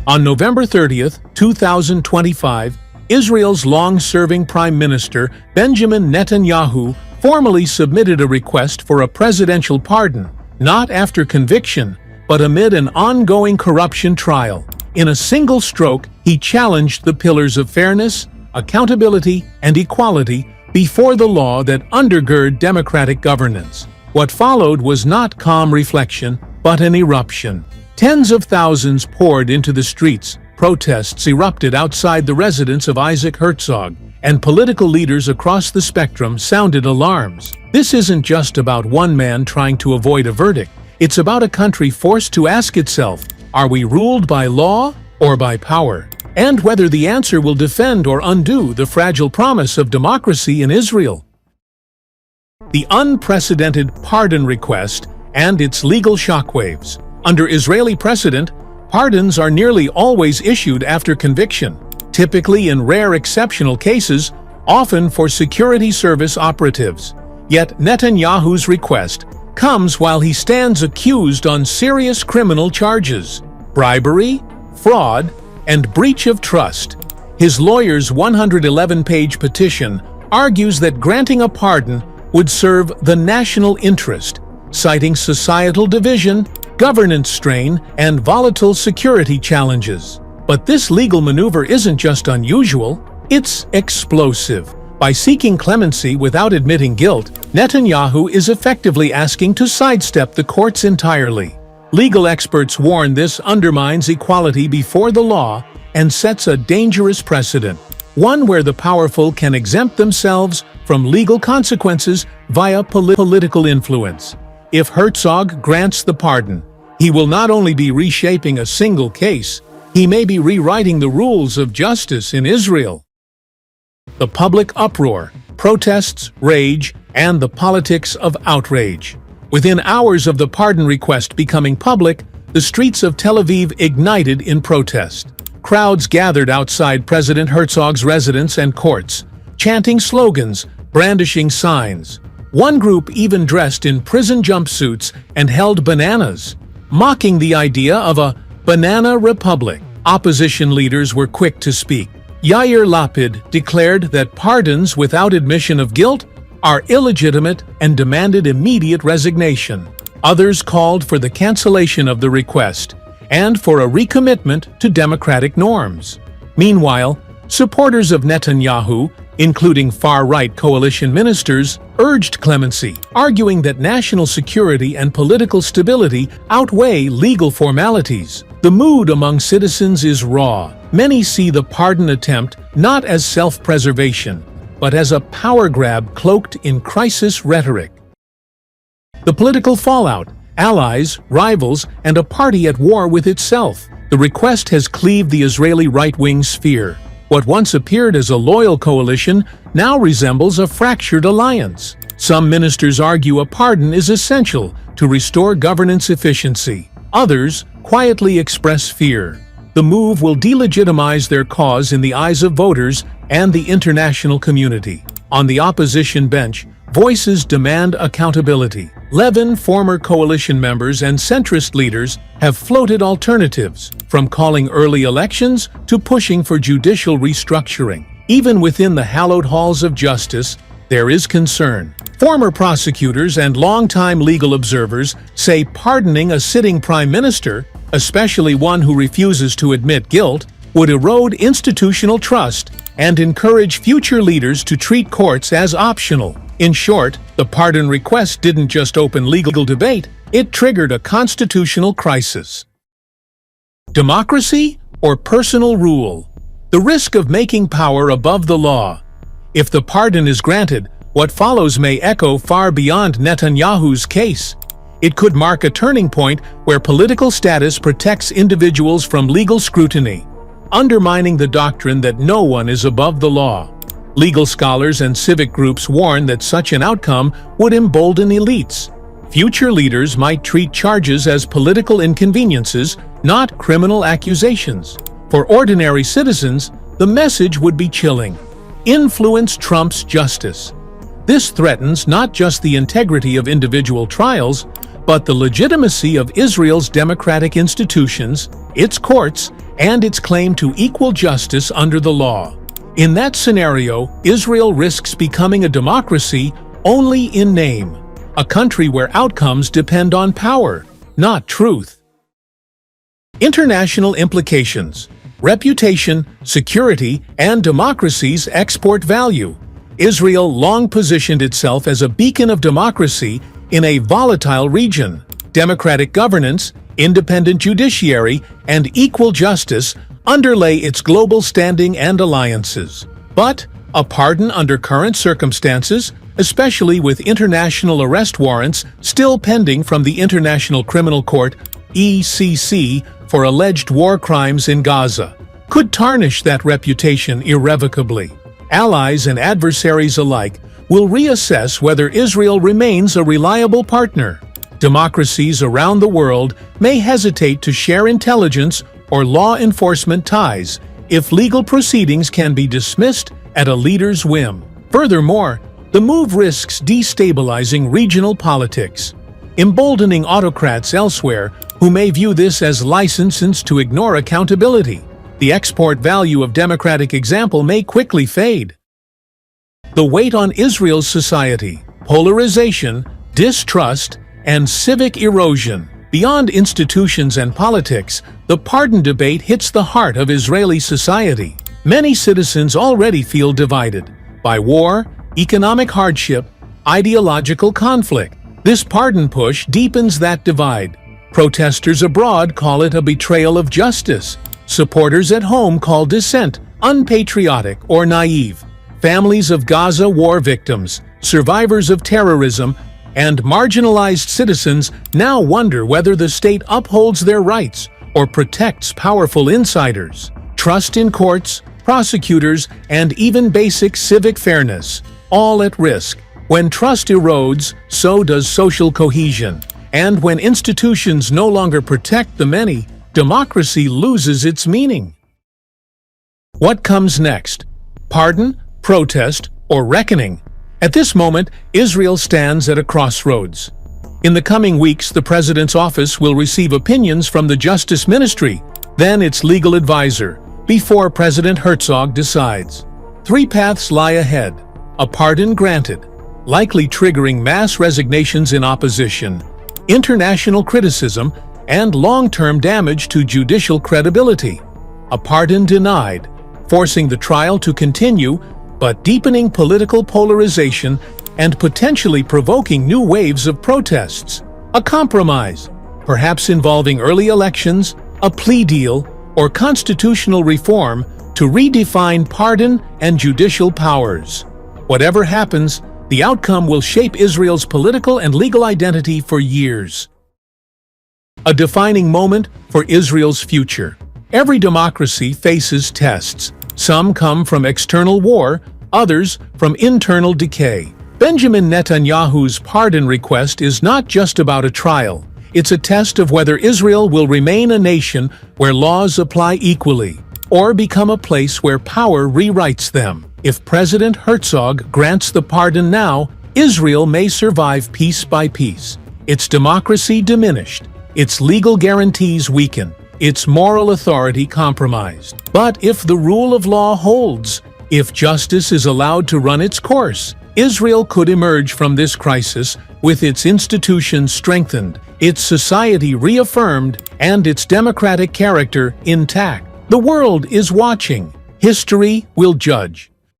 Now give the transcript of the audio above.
On November 30th, 2025, Israel's long-serving Prime Minister Benjamin Netanyahu formally submitted a request for a presidential pardon, not after conviction, but amid an ongoing corruption trial. In a single stroke, he challenged the pillars of fairness, accountability, and equality before the law that undergird democratic governance. What followed was not calm reflection, but an eruption. Tens of thousands poured into the streets, protests erupted outside the residence of Isaac Herzog, and political leaders across the spectrum sounded alarms. This isn't just about one man trying to avoid a verdict. It's about a country forced to ask itself, are we ruled by law or by power? And whether the answer will defend or undo the fragile promise of democracy in Israel. The unprecedented pardon request and its legal shockwaves. Under Israeli precedent, pardons are nearly always issued after conviction, typically in rare exceptional cases, often for security service operatives. Yet Netanyahu's request comes while he stands accused on serious criminal charges: bribery, fraud, and breach of trust. His lawyer's 111-page petition argues that granting a pardon would serve the national interest, citing societal division, governance strain, and volatile security challenges. But this legal maneuver isn't just unusual, it's explosive. By seeking clemency without admitting guilt, Netanyahu is effectively asking to sidestep the courts entirely. Legal experts warn this undermines equality before the law and sets a dangerous precedent, one where the powerful can exempt themselves from legal consequences via political influence. If Herzog grants the pardon, he will not only be reshaping a single case, he may be rewriting the rules of justice in Israel. The public uproar, protests, rage, and the politics of outrage. Within hours of the pardon request becoming public, the streets of Tel Aviv ignited in protest. Crowds gathered outside President Herzog's residence and courts, chanting slogans, brandishing signs. One group even dressed in prison jumpsuits and held bananas, mocking the idea of a banana republic. Opposition leaders were quick to speak. Yair Lapid declared that pardons without admission of guilt are illegitimate and demanded immediate resignation. Others called for the cancellation of the request and for a recommitment to democratic norms. Meanwhile, supporters of Netanyahu, including far-right coalition ministers, urged clemency, arguing that national security and political stability outweigh legal formalities. The mood among citizens is raw. Many see the pardon attempt not as self-preservation, but as a power grab cloaked in crisis rhetoric. The political fallout, allies, rivals, and a party at war with itself. The request has cleaved the Israeli right-wing sphere. What once appeared as a loyal coalition now resembles a fractured alliance. Some ministers argue a pardon is essential to restore governance efficiency. Others quietly express fear. The move will delegitimize their cause in the eyes of voters and the international community. On the opposition bench, voices demand accountability. 11 former coalition members and centrist leaders have floated alternatives, from calling early elections to pushing for judicial restructuring. Even within the hallowed halls of justice, there is concern. Former prosecutors and longtime legal observers say pardoning a sitting prime minister, especially one who refuses to admit guilt, would erode institutional trust and encourage future leaders to treat courts as optional. In short, the pardon request didn't just open legal debate, it triggered a constitutional crisis. Democracy or personal rule? The risk of making power above the law. If the pardon is granted, what follows may echo far beyond Netanyahu's case. It could mark a turning point where political status protects individuals from legal scrutiny, undermining the doctrine that no one is above the law. Legal scholars and civic groups warn that such an outcome would embolden elites. Future leaders might treat charges as political inconveniences, not criminal accusations. For ordinary citizens, the message would be chilling. Influence trumps justice. This threatens not just the integrity of individual trials, but the legitimacy of Israel's democratic institutions, its courts, and its claim to equal justice under the law. In that scenario, Israel risks becoming a democracy only in name, a country where outcomes depend on power, not truth. International implications: reputation, security, and democracy's export value. Israel long positioned itself as a beacon of democracy in a volatile region. Democratic governance, independent judiciary, and equal justice underlay its global standing and alliances. But a pardon under current circumstances, especially with international arrest warrants still pending from the International Criminal Court (ICC) for alleged war crimes in Gaza, could tarnish that reputation irrevocably. Allies and adversaries alike will reassess whether Israel remains a reliable partner. Democracies around the world may hesitate to share intelligence or law enforcement ties if legal proceedings can be dismissed at a leader's whim. Furthermore, the move risks destabilizing regional politics, emboldening autocrats elsewhere who may view this as license to ignore accountability. The export value of democratic example may quickly fade. The weight on Israel's society: polarization, distrust, and civic erosion. Beyond institutions and politics, the pardon debate hits the heart of Israeli society. Many citizens already feel divided by war, economic hardship, ideological conflict. This pardon push deepens that divide. Protesters abroad call it a betrayal of justice. Supporters at home call dissent unpatriotic or naive. Families of Gaza war victims, survivors of terrorism, and marginalized citizens now wonder whether the state upholds their rights or protects powerful insiders. Trust in courts, prosecutors, and even basic civic fairness, all at risk. When trust erodes, so does social cohesion. And when institutions no longer protect the many, democracy loses its meaning. What comes next? Pardon, protest, or reckoning? At this moment, Israel stands at a crossroads. In the coming weeks, the president's office will receive opinions from the Justice Ministry, then its legal advisor, before President Herzog decides. Three paths lie ahead: a pardon granted, likely triggering mass resignations in opposition, international criticism, and long-term damage to judicial credibility; a pardon denied, forcing the trial to continue, but deepening political polarization and potentially provoking new waves of protests; a compromise, perhaps involving early elections, a plea deal, or constitutional reform to redefine pardon and judicial powers. Whatever happens, the outcome will shape Israel's political and legal identity for years. A defining moment for Israel's future. Every democracy faces tests. Some come from external war, others from internal decay. Benjamin Netanyahu's pardon request is not just about a trial. It's a test of whether Israel will remain a nation where laws apply equally, or become a place where power rewrites them. If President Herzog grants the pardon now, Israel may survive piece by piece, its democracy diminished, its legal guarantees weakened, its moral authority compromised. But if the rule of law holds, if justice is allowed to run its course, Israel could emerge from this crisis with its institutions strengthened, its society reaffirmed, and its democratic character intact. The world is watching. History will judge.